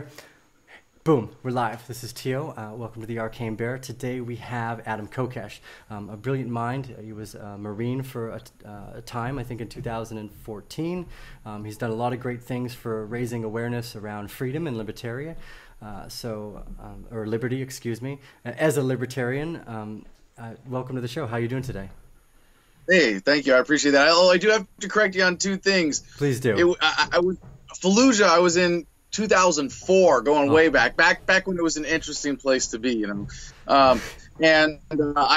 Bear. Boom, we're live. This is Tio. Welcome to the Arcane Bear. Today we have Adam Kokesh, a brilliant mind. He was a Marine for a time, I think in 2014. He's done a lot of great things for raising awareness around freedom and libertarian, or liberty, excuse me. As a libertarian, welcome to the show. How are you doing today? Hey, thank you. I appreciate that. I do have to correct you on two things. Please do. I was Fallujah. I was in 2004, going way back when it was an interesting place to be, you know. I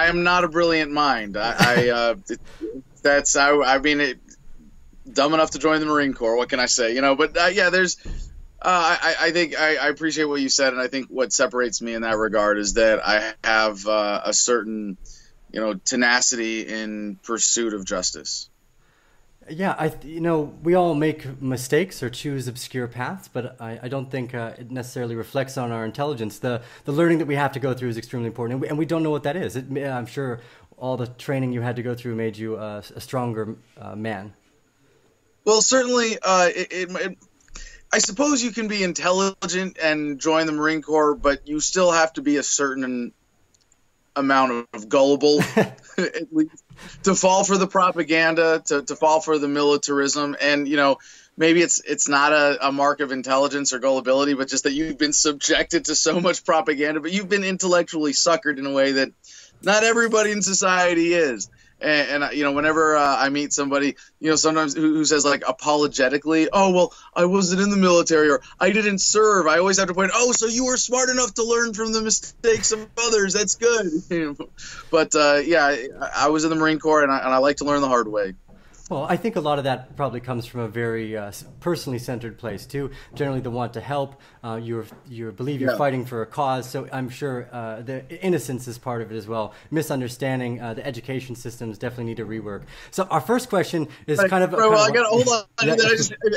am not a brilliant mind. I mean, dumb enough to join the Marine Corps. What can I say, you know? But yeah, there's. I think I appreciate what you said, and I think what separates me in that regard is that I have a certain, you know, tenacity in pursuit of justice. Yeah, we all make mistakes or choose obscure paths, but I don't think it necessarily reflects on our intelligence. The learning that we have to go through is extremely important, and we don't know what that is. I'm sure all the training you had to go through made you a stronger man. Well, certainly, I suppose you can be intelligent and join the Marine Corps, but you still have to be a certain amount of gullible, at least, to fall for the propaganda, to fall for the militarism. And, you know, maybe it's not a mark of intelligence or gullibility, but just that you've been subjected to so much propaganda, but you've been intellectually suckered in a way that not everybody in society is. And you know, whenever I meet somebody, you know, sometimes who says, like, apologetically, oh, well, I wasn't in the military, or I didn't serve, I always have to point, oh, so you were smart enough to learn from the mistakes of others. That's good. But yeah, I was in the Marine Corps, and I like to learn the hard way. Well, I think a lot of that probably comes from a very personally centered place too. Generally, the want to help. You believe you're fighting for a cause, so I'm sure the innocence is part of it as well. Misunderstanding the education systems definitely need to rework. So our first question is I gotta hold on.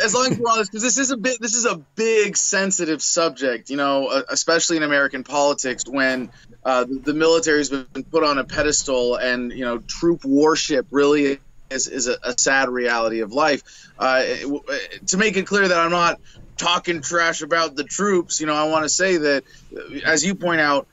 As long as we're on this, because this is a big sensitive subject. You know, especially in American politics, when the military's been put on a pedestal, and, you know, troop worship really is a sad reality of life. To make it clear that I'm not talking trash about the troops, you know, I want to say that, as you point out,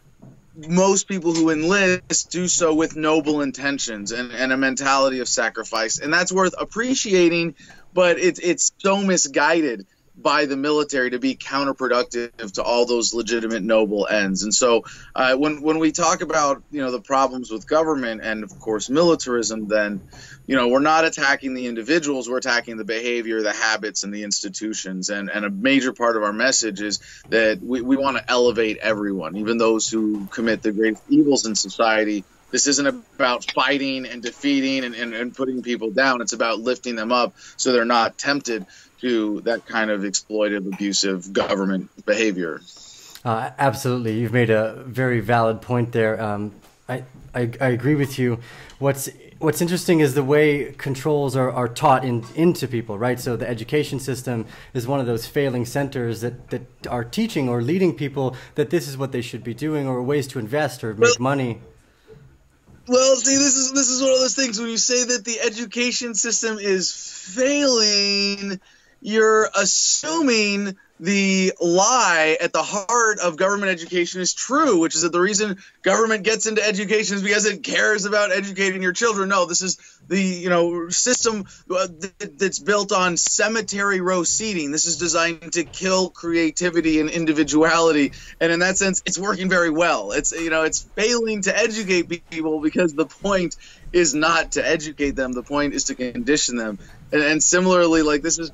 most people who enlist do so with noble intentions and a mentality of sacrifice, and that's worth appreciating, but it's so misguided by the military to be counterproductive to all those legitimate noble ends. And so when we talk about, you know, the problems with government and, of course, militarism, then, you know, we're not attacking the individuals, we're attacking the behavior, the habits, and the institutions. And a major part of our message is that we want to elevate everyone, even those who commit the greatest evils in society. This isn't about fighting and defeating and putting people down. It's about lifting them up so they're not tempted to that kind of exploitive, abusive government behavior. Absolutely. You've made a very valid point there. I agree with you. What's interesting is the way controls are taught into people, right? So the education system is one of those failing centers that are teaching or leading people that this is what they should be doing, or ways to invest or make money. Well, see, this is one of those things. When you say that the education system is failing, you're assuming the lie at the heart of government education is true, which is that the reason government gets into education is because it cares about educating your children. No, this is the, you know, system that's built on cemetery row seating. This is designed to kill creativity and individuality, and in that sense, it's working very well. It's, you know, it's failing to educate people because the point is not to educate them. The point is to condition them. And similarly, like, this is,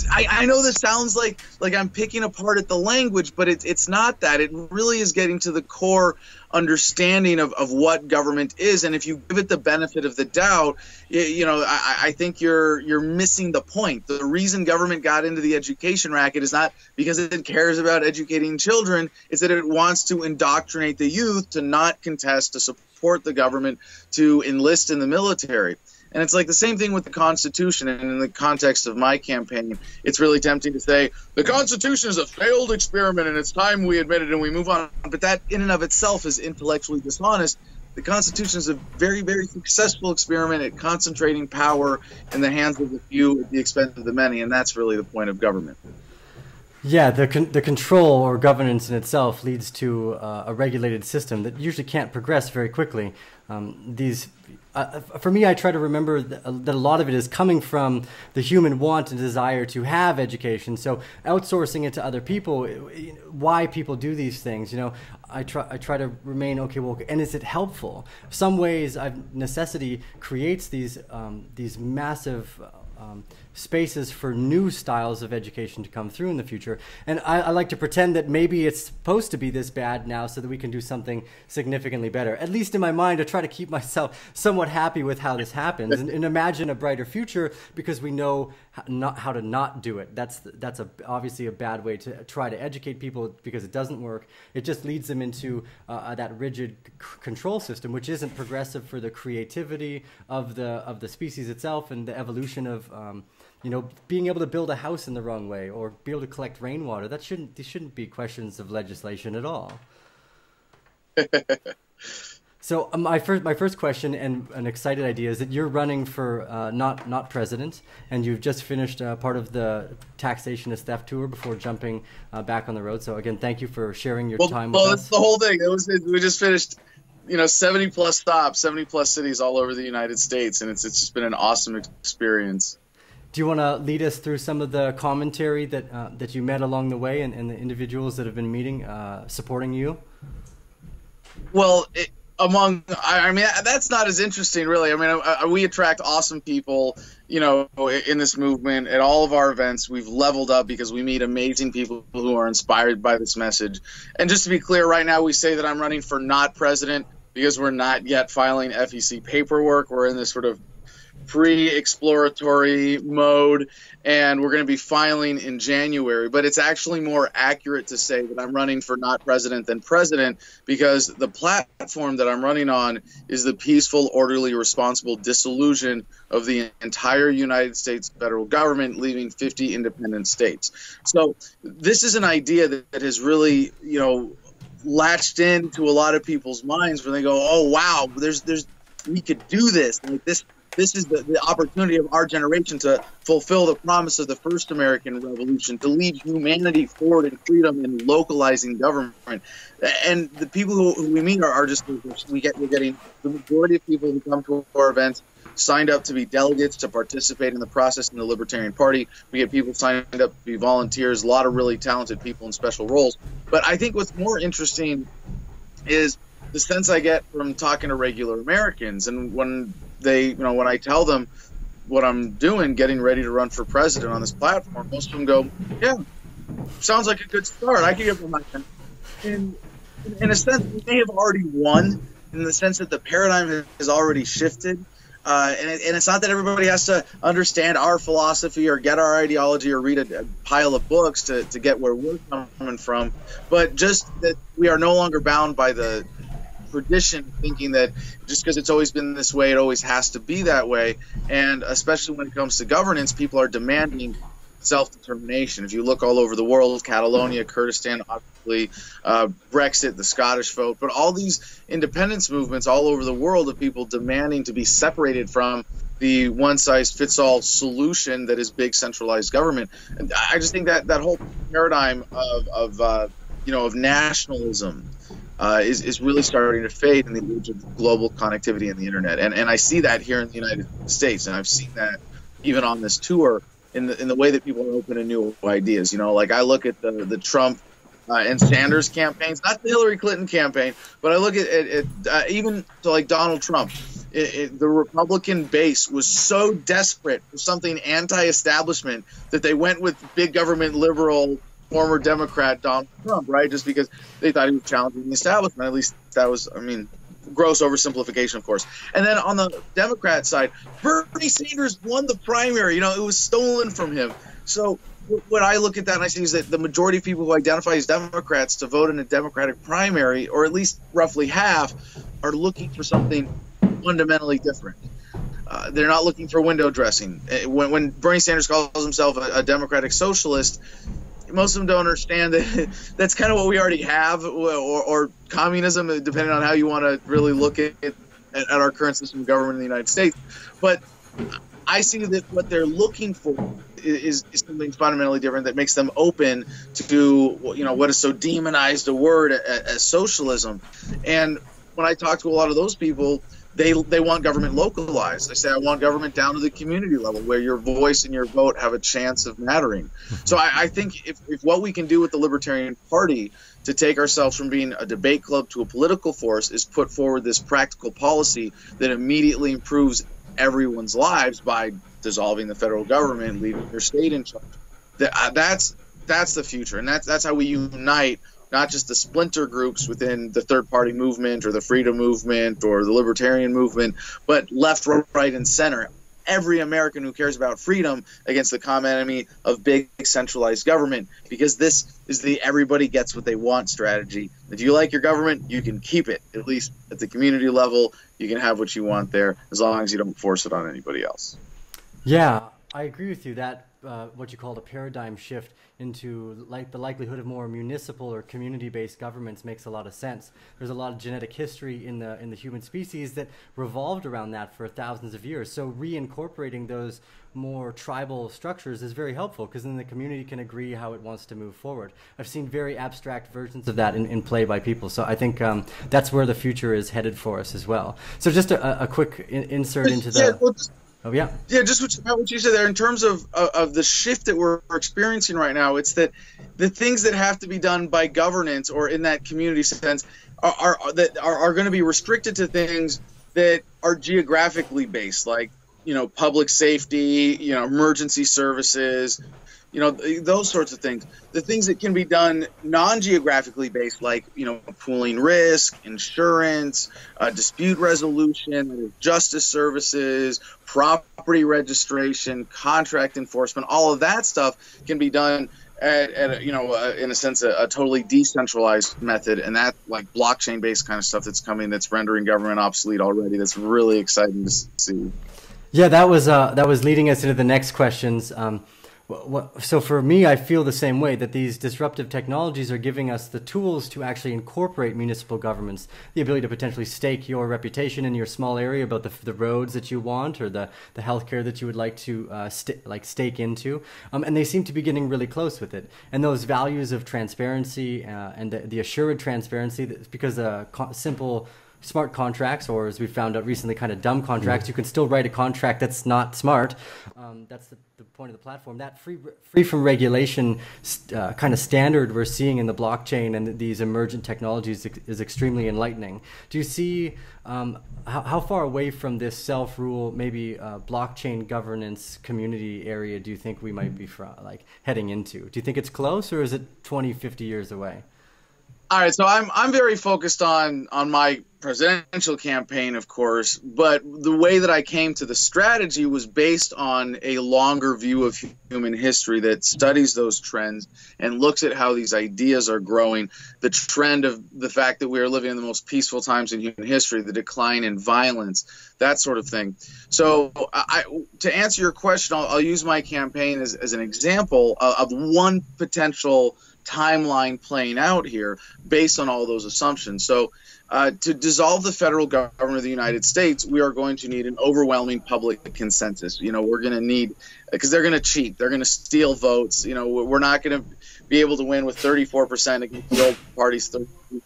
I know this sounds like I'm picking apart at the language, but it's not that. It really is getting to the core understanding of what government is. And if you give it the benefit of the doubt, you know, I think you're missing the point. The reason government got into the education racket is not because it cares about educating children. It's that it wants to indoctrinate the youth to not contest, to support the government, to enlist in the military. And it's like the same thing with the Constitution. And in the context of my campaign, it's really tempting to say the Constitution is a failed experiment and it's time we admit it and we move on. But that in and of itself is intellectually dishonest. The Constitution is a very, very successful experiment at concentrating power in the hands of the few at the expense of the many. And that's really the point of government. Yeah, the control or governance in itself leads to a regulated system that usually can't progress very quickly. These, for me, I try to remember that a lot of it is coming from the human want and desire to have education. So outsourcing it to other people, why people do these things, I try to remain okay. Well, and is it helpful? Some ways, necessity creates these massive spaces for new styles of education to come through in the future. And I like to pretend that maybe it's supposed to be this bad now so that we can do something significantly better. At least in my mind, I try to keep myself somewhat happy with how this happens and imagine a brighter future, because we know how to not do it. That's obviously a bad way to try to educate people, because it doesn't work. It just leads them into that rigid control system, which isn't progressive for the creativity of the species itself and the evolution of being able to build a house in the wrong way or be able to collect rainwater. These shouldn't be questions of legislation at all. So my first question and an excited idea is that you're running for not president, and you've just finished part of the Taxation is Theft tour before jumping back on the road. So again, thank you for sharing your time with us. That's the whole thing. We just finished 70 plus stops, 70 plus cities all over the United States, and it's just been an awesome experience. Do you want to lead us through some of the commentary that you met along the way, and the individuals that have been meeting, supporting you? Well, that's not as interesting, really. I mean, we attract awesome people, in this movement. At all of our events, we've leveled up because we meet amazing people who are inspired by this message. And just to be clear, right now we say that I'm running for not president because we're not yet filing FEC paperwork. We're in this sort of pre-exploratory mode, and we're going to be filing in January. But it's actually more accurate to say that I'm running for not president than president, because the platform that I'm running on is the peaceful, orderly, responsible dissolution of the entire United States federal government, leaving 50 independent states. So this is an idea that has really, latched into a lot of people's minds when they go, oh, wow, we could do this. Like this is the opportunity of our generation to fulfill the promise of the first American Revolution, to lead humanity forward in freedom and localizing government. And the people who we meet are just, we're getting the majority of people who come to our events signed up to be delegates to participate in the process in the Libertarian Party. We get people signed up to be volunteers, a lot of really talented people in special roles. But I think what's more interesting is the sense I get from talking to regular Americans. And when when I tell them what I'm doing, getting ready to run for president on this platform, most of them go, yeah, sounds like a good start. I can get behind that. In a sense, we may have already won, in the sense that the paradigm has already shifted. And it's not that everybody has to understand our philosophy or get our ideology or read a pile of books to get where we're coming from, but just that we are no longer bound by the tradition, thinking that just because it's always been this way, it always has to be that way. And especially when it comes to governance, people are demanding self-determination. If you look all over the world, Catalonia, Kurdistan, obviously, Brexit, the Scottish vote, but all these independence movements all over the world of people demanding to be separated from the one-size-fits-all solution that is big centralized government. And I just think that whole paradigm of nationalism is really starting to fade in the age of global connectivity and the internet. And I see that here in the United States, and I've seen that even on this tour in the way that people are open to new ideas. Like I look at the Trump and Sanders campaigns, not the Hillary Clinton campaign, but I look at even to like Donald Trump. The Republican base was so desperate for something anti-establishment that they went with big government liberal former Democrat Donald Trump, right? Just because they thought he was challenging the establishment. At least that was, gross oversimplification, of course. And then on the Democrat side, Bernie Sanders won the primary. It was stolen from him. So what I look at that and I see is that the majority of people who identify as Democrats to vote in a Democratic primary, or at least roughly half, are looking for something fundamentally different. They're not looking for window dressing. When Bernie Sanders calls himself a Democratic socialist, most of them don't understand that that's kind of what we already have, or communism, depending on how you want to really look at our current system of government in the United States. But I see that what they're looking for is something fundamentally different that makes them open to what is so demonized a word as socialism. And when I talk to a lot of those people, they want government localized. They say, I want government down to the community level where your voice and your vote have a chance of mattering. So I think if what we can do with the Libertarian Party to take ourselves from being a debate club to a political force is put forward this practical policy that immediately improves everyone's lives by dissolving the federal government, leaving your state in charge. That's the future, and that's how we unite not just the splinter groups within the third party movement or the freedom movement or the libertarian movement, but left, right, and center. Every American who cares about freedom against the common enemy of big centralized government, because this is the everybody gets what they want strategy. If you like your government, you can keep it, at least at the community level. You can have what you want there as long as you don't force it on anybody else. Yeah, I agree with you that what you called a paradigm shift into the likelihood of more municipal or community-based governments makes a lot of sense. There's a lot of genetic history in the human species that revolved around that for thousands of years. So reincorporating those more tribal structures is very helpful, because then the community can agree how it wants to move forward. I've seen very abstract versions of that in play by people. So I think that's where the future is headed for us as well. So just a quick insert into the... Oh, yeah. Yeah, just what you said there in terms of the shift that we're experiencing right now. It's that the things that have to be done by governance or in that community sense are going to be restricted to things that are geographically based, like public safety, emergency services, those sorts of things. The things that can be done non-geographically based, like, pooling risk, insurance, dispute resolution, justice services, property registration, contract enforcement, all of that stuff can be done at in a sense, a totally decentralized method. And that, like, blockchain-based kind of stuff that's coming, that's rendering government obsolete already. That's really exciting to see. Yeah, that was leading us into the next questions. So for me, I feel the same way, that these disruptive technologies are giving us the tools to actually incorporate municipal governments, the ability to potentially stake your reputation in your small area about the roads that you want or the healthcare that you would like to stake into. And they seem to be getting really close with it. And those values of transparency and the assured transparency, because simple smart contracts, or as we found out recently, kind of dumb contracts, you can still write a contract that's not smart. That's the point of the platform. That free from regulation kind of standard we're seeing in the blockchain and these emergent technologies is extremely enlightening. Do you see how far away from this self-rule, maybe blockchain governance community area do you think we might be heading into? Do you think it's close, or is it 20, 50 years away? All right, so I'm very focused on my presidential campaign, of course, but the way that I came to the strategy was based on a longer view of human history that studies those trends and looks at how these ideas are growing, the trend of the fact that we are living in the most peaceful times in human history, the decline in violence, that sort of thing. So to answer your question, I'll use my campaign as an example of one potential timeline playing out here based on all those assumptions. So to dissolve the federal government of the United States, we are going to need an overwhelming public consensus. We're going to need, because they're going to cheat, they're going to steal votes. We're not going to be able to win with 34% against the old party's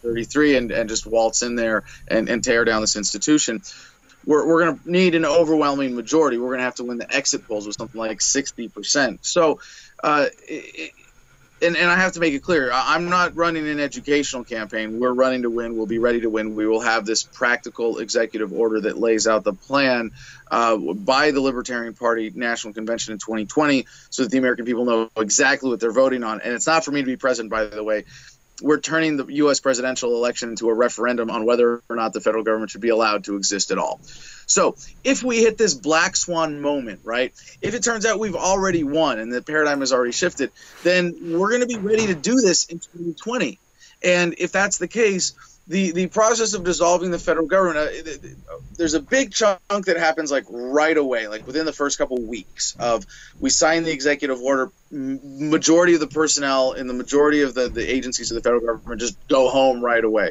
33 and just waltz in there and tear down this institution. We're going to need an overwhelming majority. We're going to have to win the exit polls with something like 60%. So And I have to make it clear, I'm not running an educational campaign. We're running to win. We'll be ready to win. We will have this practical executive order that lays out the plan by the Libertarian Party National Convention in 2020 so that the American people know exactly what they're voting on. And it's not for me to be president, by the way. We're turning the U.S. presidential election into a referendum on whether or not the federal government should be allowed to exist at all. So if we hit this black swan moment, right, if it turns out we've already won and the paradigm has already shifted, then we're going to be ready to do this in 2020. And if that's the case, the process of dissolving the federal government, there's a big chunk that happens like right away, like within the first couple of weeks of we sign the executive order, majority of the personnel in the majority of the agencies of the federal government just go home right away.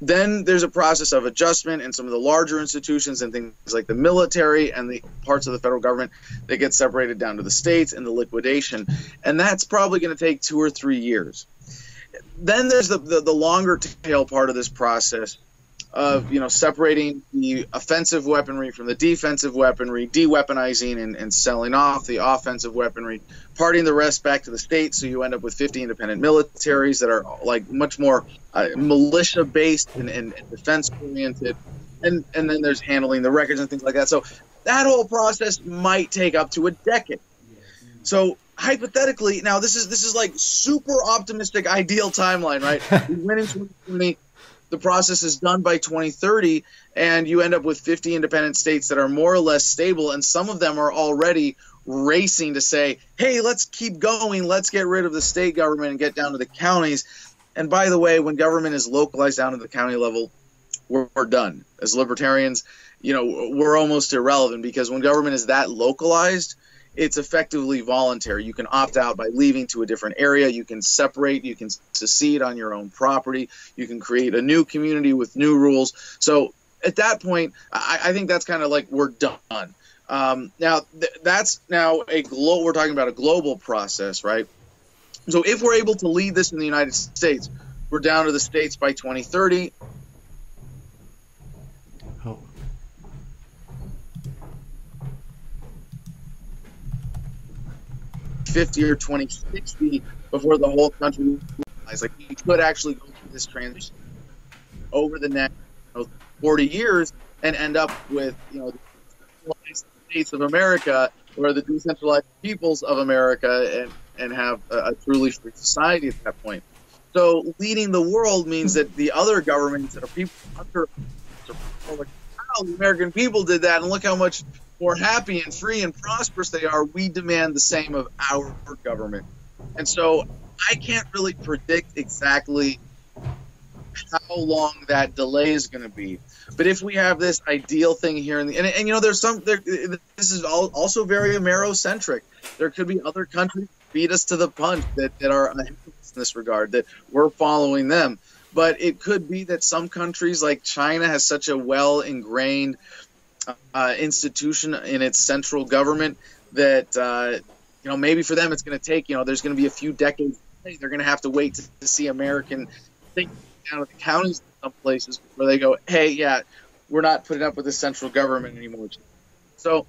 Then there's a process of adjustment in some of the larger institutions and things like the military and the parts of the federal government that get separated down to the states and the liquidation. And that's probably going to take 2 or 3 years. Then there's the longer tail part of this process of, separating the offensive weaponry from the defensive weaponry, de-weaponizing and selling off the offensive weaponry, parting the rest back to the states, so you end up with 50 independent militaries that are like much more militia-based and defense-oriented, and then there's handling the records and things like that. So that whole process might take up to a decade. So hypothetically, now this is like super optimistic, ideal timeline, right? We went into 2020. The process is done by 2030, and you end up with 50 independent states that are more or less stable, and some of them are already racing to say, hey, let's keep going, let's get rid of the state government and get down to the counties. And by the way, when government is localized down to the county level, we're done. As libertarians, we're almost irrelevant, because when government is that localized, it's effectively voluntary. You can opt out by leaving to a different area. You can separate. You can secede on your own property. You can create a new community with new rules. So at that point, I think that's kind of like we're done. Now, that's now we're talking about a global process, right? So if we're able to lead this in the United States, we're down to the states by 2030. 50 or 2060 before the whole country realized. Like, you could actually go through this transition over the next 40 years and end up with the decentralized states of America, or the decentralized peoples of America, and have a truly free society at that point. So leading the world means that the other governments that are people under are like, wow, the American people did that, and look how much more happy and free and prosperous they are. We demand the same of our government. And so I can't really predict exactly how long that delay is going to be. But if we have this ideal thing here, and this is also very Amerocentric. There could be other countries that beat us to the punch that are ahead of us in this regard, that we're following them. But it could be that some countries like China has such a well-ingrained institution in its central government that maybe for them it's going to take there's going to be a few decades. They're going to have to wait to see American things down at the counties in some places where they go, hey, yeah, we're not putting up with the central government anymore. So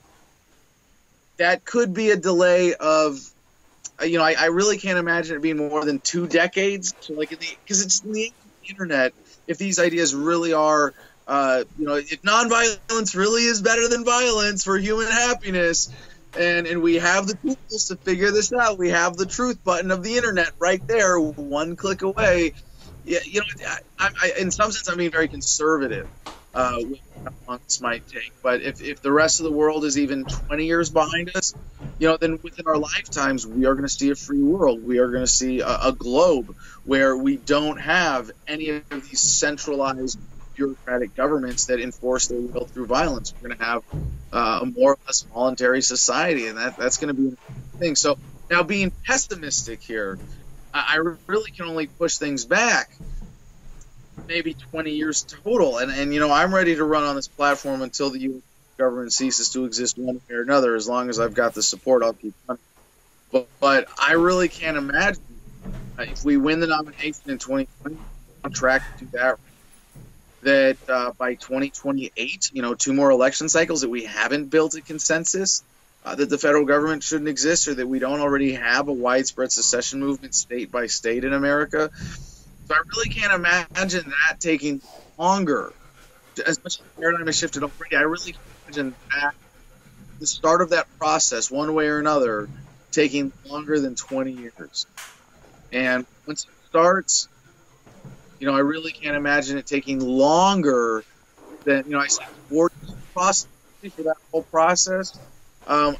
that could be a delay of I really can't imagine it being more than 2 decades. So because it's in the internet, if these ideas really are if nonviolence really is better than violence for human happiness, and we have the tools to figure this out, we have the truth button of the internet right there, one click away. Yeah, I in some sense I'm being very conservative with how long this might take. But if the rest of the world is even 20 years behind us, then within our lifetimes we are going to see a free world. We are going to see a globe where we don't have any of these centralized bureaucratic governments that enforce their will through violence. We're going to have a more or less voluntary society, and that's going to be a thing. So now, being pessimistic here, I really can only push things back maybe 20 years total. And I'm ready to run on this platform until the U.S. government ceases to exist one way or another. As long as I've got the support, I'll keep running. But I really can't imagine if we win the nomination in 2020, on track to do that by 2028, 2 more election cycles, that we haven't built a consensus that the federal government shouldn't exist, or that we don't already have a widespread secession movement state by state in America. So I really can't imagine that taking longer. As much as the paradigm has shifted already, I really can't imagine that the start of that process, one way or another, taking longer than 20 years. And once it starts, I really can't imagine it taking longer than, I said, 4 years for that whole process. I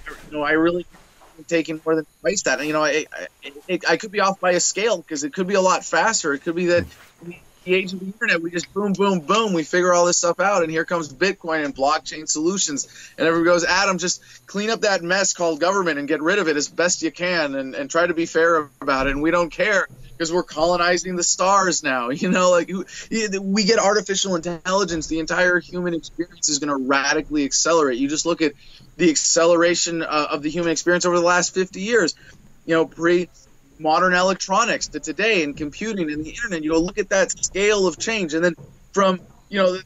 really can't taking more than twice that. I could be off by a scale, because it could be a lot faster. It could be that in the age of the internet, we just boom, boom, boom, we figure all this stuff out, and here comes Bitcoin and blockchain solutions. And everyone goes, Adam, just clean up that mess called government and get rid of it as best you can, and try to be fair about it, and we don't care. because we're colonizing the stars now. You know, like we get artificial intelligence, the entire human experience is going to radically accelerate. You just look at the acceleration of the human experience over the last 50 years. You know, pre-modern electronics to today, and computing and the internet. You know, look at that scale of change, and then from you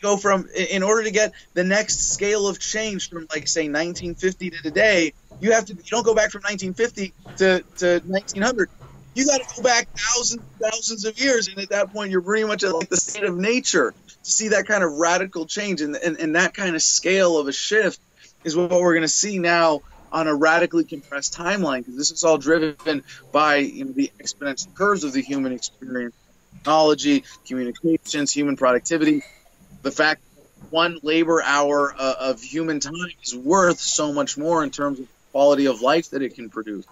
go from, in order to get the next scale of change from, like, say, 1950 to today, you don't go back from 1950 to 1900. You got to go back thousands of years, and at that point, you're pretty much at, like, the state of nature to see that kind of radical change, and that kind of scale of a shift is what we're going to see now on a radically compressed timeline, because this is all driven by the exponential curves of the human experience. Technology, communications, human productivity, the fact that one labor hour of human time is worth so much more in terms of quality of life that it can produce.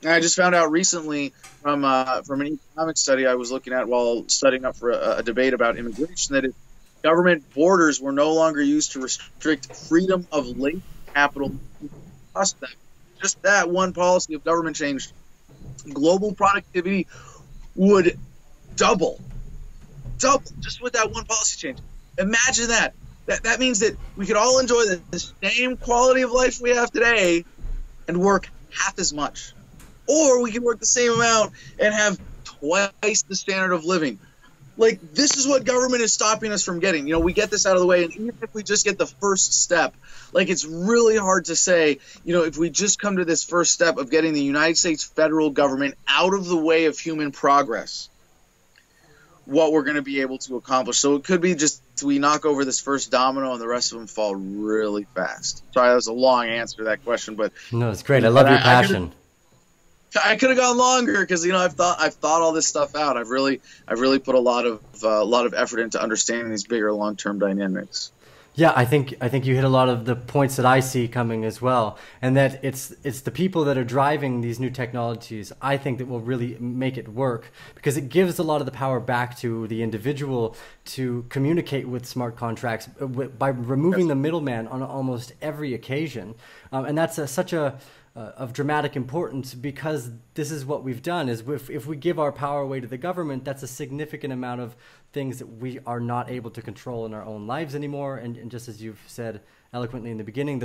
And I just found out recently from an economic study I was looking at while studying up for a debate about immigration, that if government borders were no longer used to restrict freedom of labor capital, just that one policy of government change, global productivity would double just with that one policy change. Imagine that. That means that we could all enjoy the same quality of life we have today and work half as much, or we can work the same amount and have twice the standard of living. Like, this is what government is stopping us from getting. We get this out of the way, and even if we just get the first step, like, it's really hard to say, if we just come to this first step of getting the United States federal government out of the way of human progress, what we're going to be able to accomplish. So it could be just we knock over this first domino and the rest of them fall really fast. Sorry, that was a long answer to that question, but no, it's great. I love your passion. I could have gone longer because I've thought all this stuff out. I've really put a lot of effort into understanding these bigger long-term dynamics. Yeah, I think you hit a lot of the points that I see coming as well, and that it's the people that are driving these new technologies, I think, that will really make it work, because it gives a lot of the power back to the individual to communicate with smart contracts by removing the middleman on almost every occasion, and that's such a of dramatic importance, because this is what we've done is if we give our power away to the government, that's a significant amount of things that we are not able to control in our own lives anymore. And just as you've said eloquently in the beginning,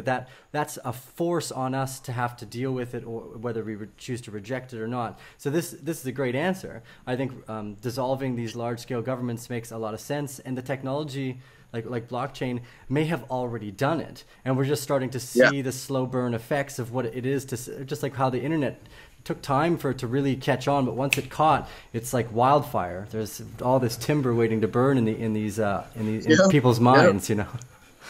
that's a force on us to have to deal with it, or whether we choose to reject it or not. So this is a great answer. I think dissolving these large-scale governments makes a lot of sense, and the technology like blockchain may have already done it, and we're just starting to see the slow burn effects of what it is to, just like how the internet took time for it to really catch on, but once it caught, it's like wildfire. There's all this timber waiting to burn in people's minds, And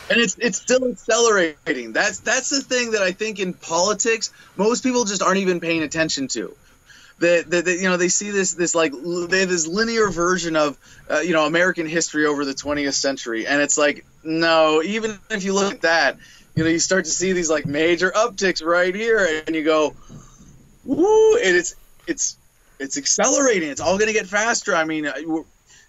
it's still accelerating. That's the thing that I think in politics most people just aren't even paying attention to. They see this like they have this linear version of American history over the 20th century, and it's like, no, even if you look at that, you start to see these like major upticks right here, and you go, woo, and it's accelerating. It's all going to get faster. I mean,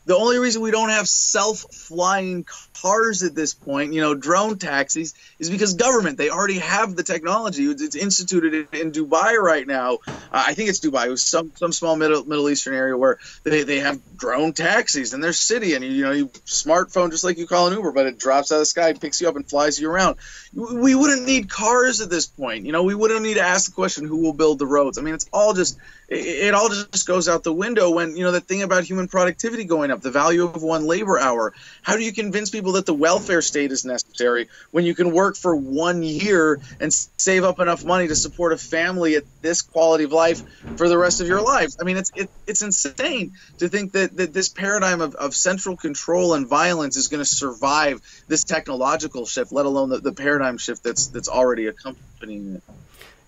the only reason we don't have self-flying cars at this point, drone taxis, is because government, they already have the technology. It's instituted in Dubai right now. I think it's Dubai. It was some small Middle Eastern area where they have drone taxis in their city, and you smartphone just like you call an Uber, but it drops out of the sky, picks you up, and flies you around. We wouldn't need cars at this point. We wouldn't need to ask the question, who will build the roads? I mean, it all just goes out the window when the thing about human productivity going up, the value of one labor hour. How do you convince people that the welfare state is necessary when you can work for 1 year and save up enough money to support a family at this quality of life for the rest of your life? I mean, it's insane to think that this paradigm of central control and violence is going to survive this technological shift, let alone the paradigm shift that's already accompanying it.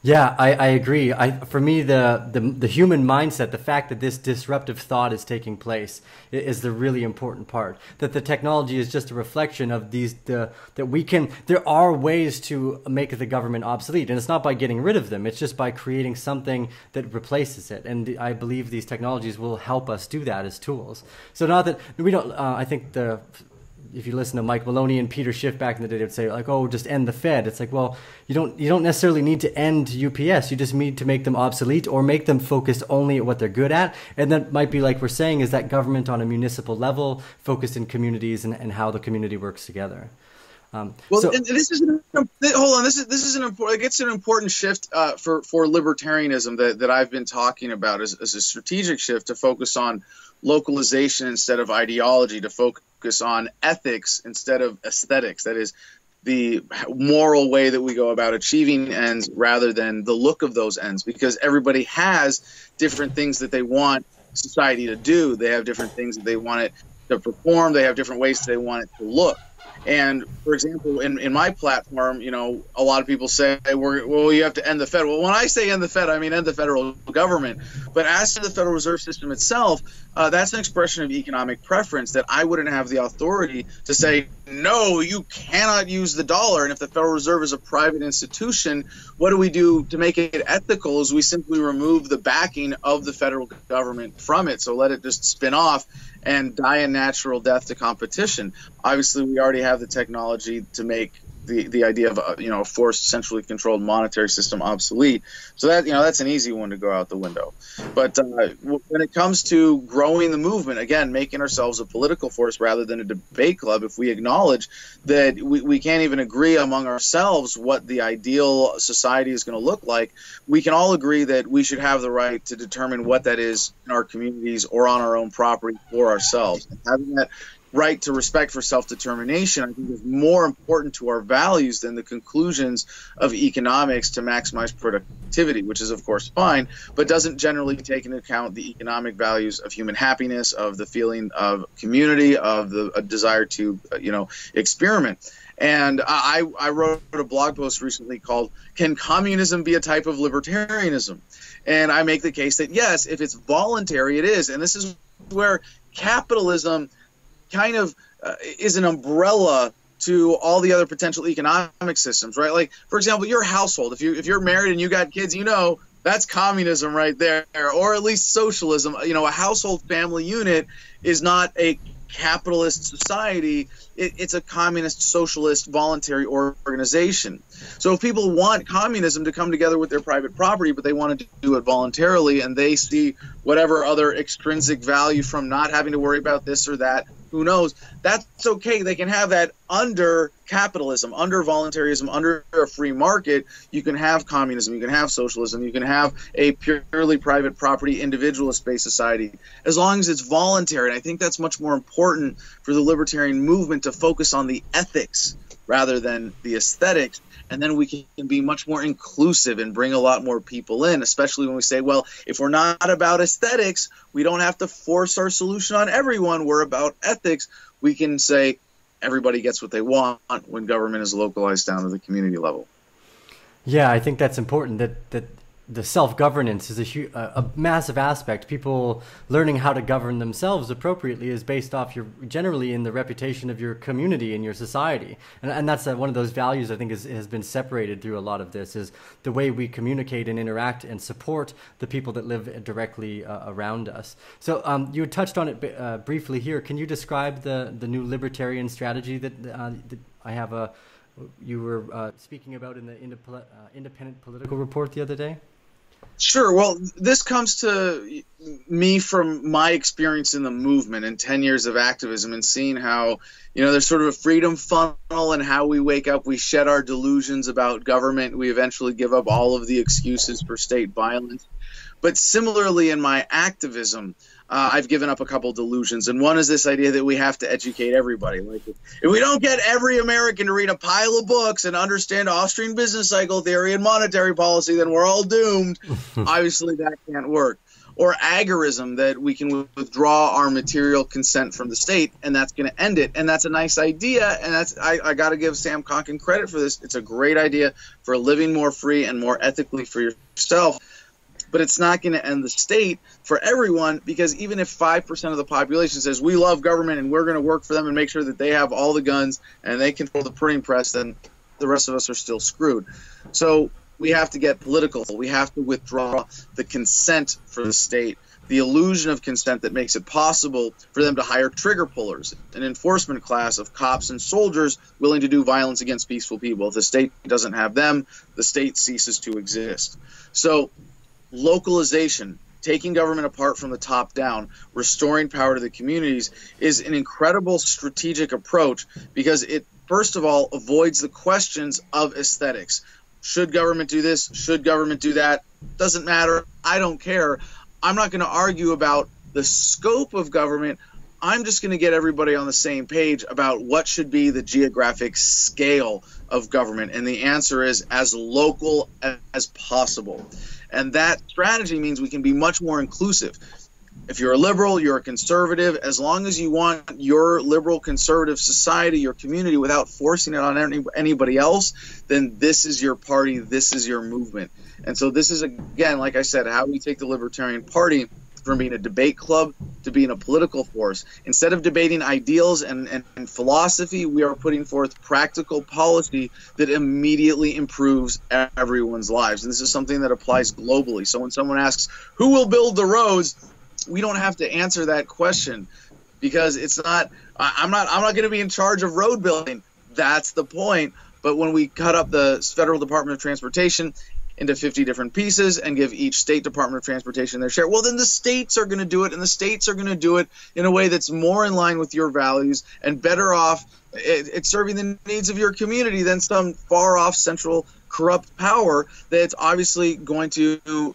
Yeah, I agree. For me, the human mindset, the fact that this disruptive thought is taking place, is the really important part. That the technology is just a reflection of there are ways to make the government obsolete, and it's not by getting rid of them. It's just by creating something that replaces it. And I believe these technologies will help us do that as tools. So not that we don't. I think if you listen to Mike Maloney and Peter Schiff back in the day, they would say like, oh, just end the Fed. It's like, well, you don't necessarily need to end UPS. You just need to make them obsolete or make them focused only at what they're good at. And that might be, like we're saying, is that government on a municipal level focused in communities and how the community works together. And this is hold on. This is an important. It's an important shift for libertarianism that I've been talking about as a strategic shift to focus on localization instead of ideology, to focus on ethics instead of aesthetics. That is the moral way that we go about achieving ends rather than the look of those ends, because everybody has different things that they want society to do. They have different things that they want it to perform. They have different ways that they want it to look. And for example, in my platform, you know, a lot of people say, well, you have to end the Fed. Well, when I say end the Fed, I mean end the federal government. But as to the Federal Reserve System itself, that's an expression of economic preference that I wouldn't have the authority to say, no, you cannot use the dollar. And if the Federal Reserve is a private institution, what do we do to make it ethical? Is we simply remove the backing of the federal government from it. So let it just spin off and die a natural death to competition. Obviously, we already have the technology to make the idea of a forced, centrally controlled monetary system obsolete. So that that's an easy one to go out the window. But when it comes to growing the movement, again, making ourselves a political force rather than a debate club, if we acknowledge that we can't even agree among ourselves what the ideal society is going to look like, we can all agree that we should have the right to determine what that is in our communities or on our own property for ourselves. And having that right to respect for self-determination, I think, is more important to our values than the conclusions of economics to maximize productivity, which is, of course, fine, but doesn't generally take into account the economic values of human happiness, of the feeling of community, of the desire to, experiment. And I wrote a blog post recently called, "Can Communism Be a Type of Libertarianism?" And I make the case that, yes, if it's voluntary, it is. And this is where capitalism kind of is an umbrella to all the other potential economic systems, right? Like, for example, your household, if you're married and you got kids, that's communism right there, or at least socialism. A household family unit is not a capitalist society. It's a communist, socialist, voluntary organization. So if people want communism to come together with their private property, but they want to do it voluntarily, and they see whatever other extrinsic value from not having to worry about this or that, who knows, that's okay. They can have that under capitalism, under voluntarism, under a free market. You can have communism, you can have socialism, you can have a purely private property, individualist-based society, as long as it's voluntary. And I think that's much more important for the libertarian movement, to focus on the ethics rather than the aesthetics. And then we can be much more inclusive and bring a lot more people in, especially when we say, well, if we're not about aesthetics, we don't have to force our solution on everyone. We're about ethics. We can say everybody gets what they want when government is localized down to the community level. Yeah, I think that's important, that the self-governance is a massive aspect. People learning how to govern themselves appropriately is based off generally in the reputation of your community and your society. And that's one of those values I think has been separated through a lot of this, is the way we communicate and interact and support the people that live directly around us. So you had touched on it briefly here. Can you describe the new libertarian strategy that I have you were speaking about in the Independent Political Report the other day? Sure. Well, this comes to me from my experience in the movement and 10 years of activism, and seeing how, there's sort of a freedom funnel, and how we wake up, we shed our delusions about government, we eventually give up all of the excuses for state violence. But similarly, in my activism, I've given up a couple delusions, and one is this idea that we have to educate everybody. Like, if we don't get every American to read a pile of books and understand Austrian business cycle theory and monetary policy, then we're all doomed. Obviously, that can't work. Or agorism, that we can withdraw our material consent from the state, and that's going to end it. And that's a nice idea, and I got to give Sam Conkin credit for this. It's a great idea for living more free and more ethically for yourself. But it's not going to end the state for everyone, because even if 5% of the population says we love government and we're going to work for them and make sure that they have all the guns and they control the printing press, then the rest of us are still screwed. So we have to get political. We have to withdraw the consent for the state the illusion of consent that makes it possible for them to hire trigger pullers, an enforcement class of cops and soldiers willing to do violence against peaceful people. If the state doesn't have them, the state ceases to exist. So localization, taking government apart from the top down, restoring power to the communities, is an incredible strategic approach because it, first of all, avoids the questions of aesthetics. Should government do this? Should government do that? Doesn't matter. I don't care. I'm not going to argue about the scope of government. I'm just going to get everybody on the same page about what should be the geographic scale of government. And the answer is as local as possible. And that strategy means we can be much more inclusive. If you're a liberal, you're a conservative, as long as you want your liberal conservative society, your community, without forcing it on anybody else, then this is your party, this is your movement. And so this is, again, like I said, how we take the Libertarian Party from being a debate club to being a political force. Instead of debating ideals and philosophy, we are putting forth practical policy that immediately improves everyone's lives. And this is something that applies globally. So when someone asks, who will build the roads? We don't have to answer that question because it's not, I'm not going to be in charge of road building. That's the point. But when we cut up the Federal Department of Transportation into 50 different pieces and give each state department of transportation their share, well, then the states are going to do it, and the states are going to do it in a way that's more in line with your values and better off at serving the needs of your community than some far off central corrupt power that's obviously going to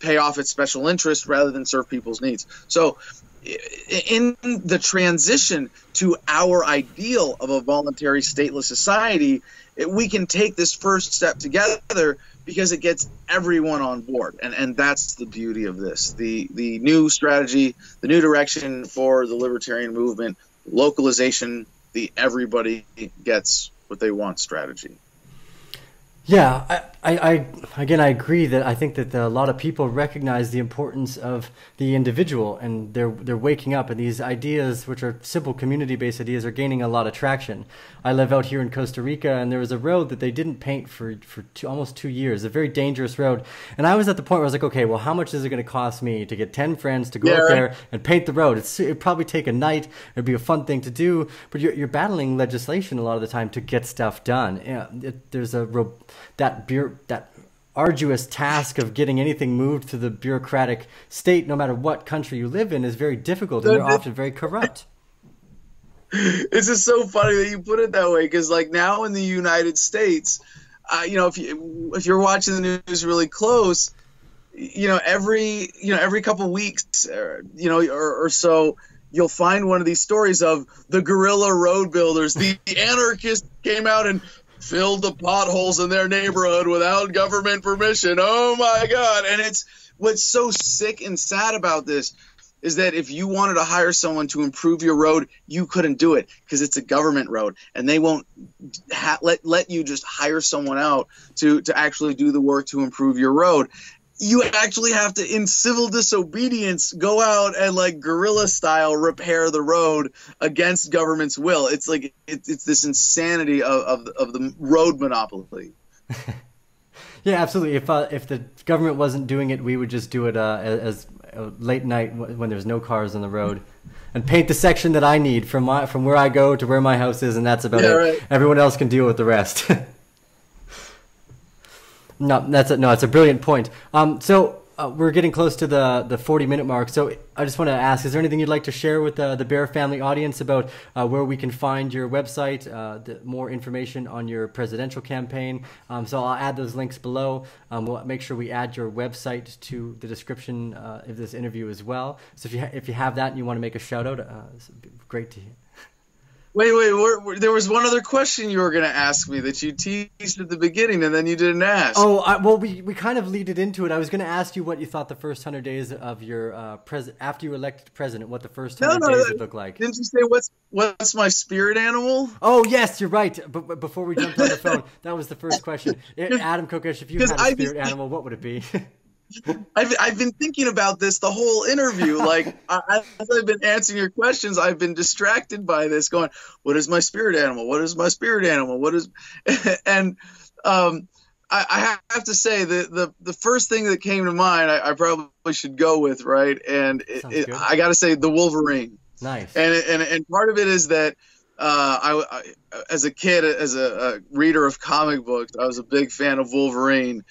pay off its special interest rather than serve people's needs. So in the transition to our ideal of a voluntary stateless society, we can take this first step together because it gets everyone on board. And that's the beauty of this. The new strategy, the new direction for the libertarian movement, localization, the everybody gets what they want strategy. Yeah, I agree that I think that a lot of people recognize the importance of the individual, and they're waking up, and these ideas, which are simple community-based ideas, are gaining a lot of traction. I live out here in Costa Rica, and there was a road that they didn't paint for almost 2 years, a very dangerous road. And I was at the point where I was like, okay, well, how much is it going to cost me to get 10 friends to go out there and paint the road? It'd probably take a night. It'd be a fun thing to do, but you're battling legislation a lot of the time to get stuff done. There's that arduous task of getting anything moved through the bureaucratic state, no matter what country you live in, is very difficult, and they're often very corrupt. It's just so funny that you put it that way, because like now in the United States, if you're watching the news really close, every couple weeks, or so, you'll find one of these stories of the guerrilla road builders. The anarchists came out and filled the potholes in their neighborhood without government permission. Oh my God. And it's what's so sick and sad about this is that if you wanted to hire someone to improve your road, you couldn't do it because it's a government road, and they won't let you just hire someone out to actually do the work to improve your road. You actually have to, in civil disobedience, go out and like guerrilla style repair the road against government's will. It's like it's this insanity of the road monopoly. Yeah, absolutely. If the government wasn't doing it, we would just do it as late night when there's no cars on the road, and paint the section that I need from where I go to where my house is, and that's about it. Right. Everyone else can deal with the rest. No, that's a brilliant point. So we're getting close to the 40-minute mark. So I just want to ask, is there anything you'd like to share with the Bear family audience about where we can find your website, more information on your presidential campaign? So I'll add those links below. We'll make sure we add your website to the description of this interview as well. So if you have that and you want to make a shout out, it's great to hear. Wait, there was one other question you were going to ask me that you teased at the beginning and then you didn't ask. Oh, well, we kind of leaded into it. I was going to ask you what you thought the first 100 days of your after you were elected president, what the first 100 days would look like. Didn't you say what's my spirit animal? Oh, yes, you're right. But before we jumped on the phone, that was the first question. Adam Kokesh, if you had a spirit animal, what would it be? I've been thinking about this the whole interview. Like, as I've been answering your questions, I've been distracted by this, going, "What is my spirit animal? What is my spirit animal? What is?" And I have to say the first thing that came to mind, I probably should go with, right? And I got to say the Wolverine. Nice. And part of it is that I as a kid, as a reader of comic books, I was a big fan of Wolverine.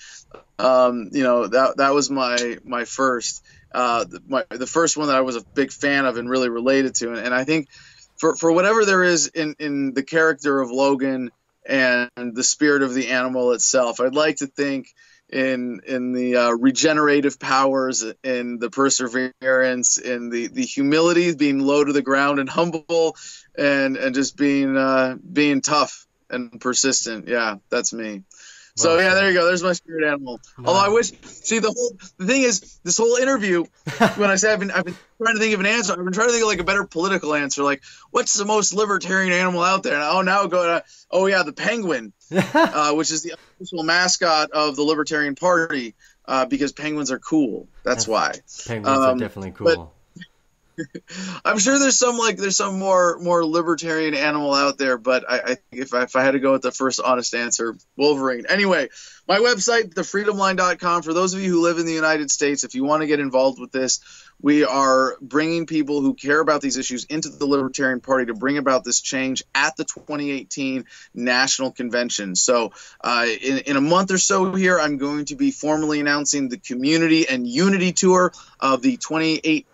That was my first, the first one that I was a big fan of and really related to. And I think for whatever there is in the character of Logan and the spirit of the animal itself, I'd like to think in the regenerative powers, in the perseverance, in the humility, being low to the ground and humble, and just being tough and persistent. Yeah, that's me. So yeah, there you go. There's my spirit animal. Nice. Although I wish, the thing is, this whole interview, when I say I've been trying to think of an answer, I've been trying to think of like a better political answer, like what's the most libertarian animal out there? And now go to, the penguin, which is the official mascot of the Libertarian Party, because penguins are cool. That's why. Penguins are definitely cool. I'm sure there's some more libertarian animal out there, but I think if I had to go with the first honest answer, Wolverine. Anyway, my website, thefreedomline.com. For those of you who live in the United States, if you want to get involved with this, we are bringing people who care about these issues into the Libertarian Party to bring about this change at the 2018 National Convention. So in a month or so here, I'm going to be formally announcing the Community and Unity Tour of the 2018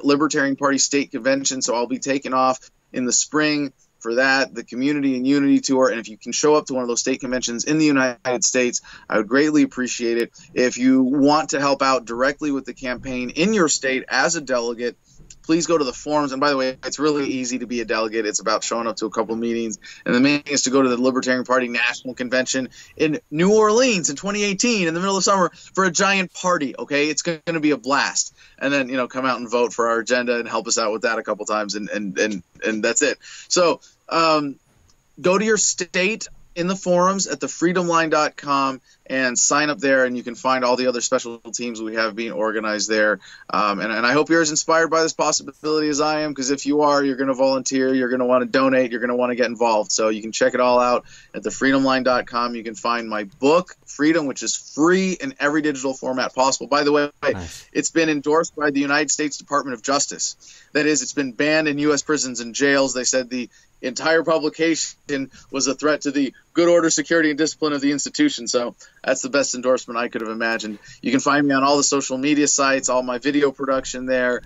Libertarian Party State Convention. So I'll be taking off in the spring for that, the Community and Unity Tour. And if you can show up to one of those state conventions in the United States, I would greatly appreciate it. If you want to help out directly with the campaign in your state as a delegate, please go to the forums. And by the way, it's really easy to be a delegate. It's about showing up to a couple of meetings. And the main thing is to go to the Libertarian Party National Convention in New Orleans in 2018 in the middle of summer for a giant party. Okay, it's going to be a blast. And then come out and vote for our agenda and help us out with that a couple times. And that's it. So go to your state in the forums at thefreedomline.com and sign up there, and you can find all the other special teams we have being organized there. And I hope you're as inspired by this possibility as I am, because if you are, you're going to volunteer, you're going to want to donate, you're going to want to get involved. So you can check it all out at thefreedomline.com. You can find my book, Freedom, which is free in every digital format possible. By the way, nice. It's been endorsed by the United States Department of Justice. That is, it's been banned in U.S. prisons and jails. They said the entire publication was a threat to the good order, security, and discipline of the institution. So that's the best endorsement I could have imagined. You can find me on all the social media sites, all my video production there,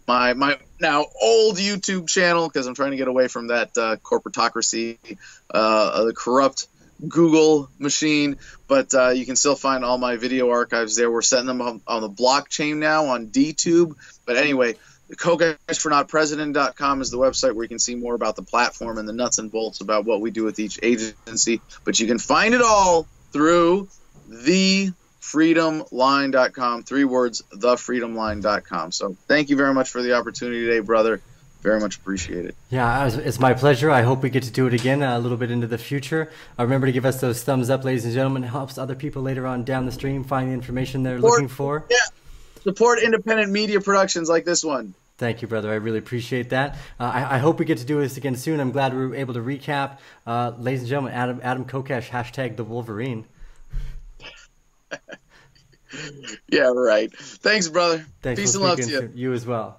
my now old YouTube channel, because I'm trying to get away from that corporatocracy, the corrupt Google machine. But you can still find all my video archives there. We're setting them on the blockchain now on DTube. But anyway, KokeshForNotPresident.com is the website where you can see more about the platform and the nuts and bolts about what we do with each agency. But you can find it all through thefreedomline.com. 3 words, thefreedomline.com. So thank you very much for the opportunity today, brother. Very much appreciate it. Yeah, it's my pleasure. I hope we get to do it again a little bit into the future. Remember to give us those thumbs up, ladies and gentlemen. It helps other people later on down the stream find the information they're looking for. Yeah. Support independent media productions like this one. Thank you, brother. I really appreciate that. I hope we get to do this again soon. I'm glad we were able to recap. Ladies and gentlemen, Adam Kokesh, hashtag the Wolverine. Yeah, right. Thanks, brother. Thanks. Peace and love to you. You as well.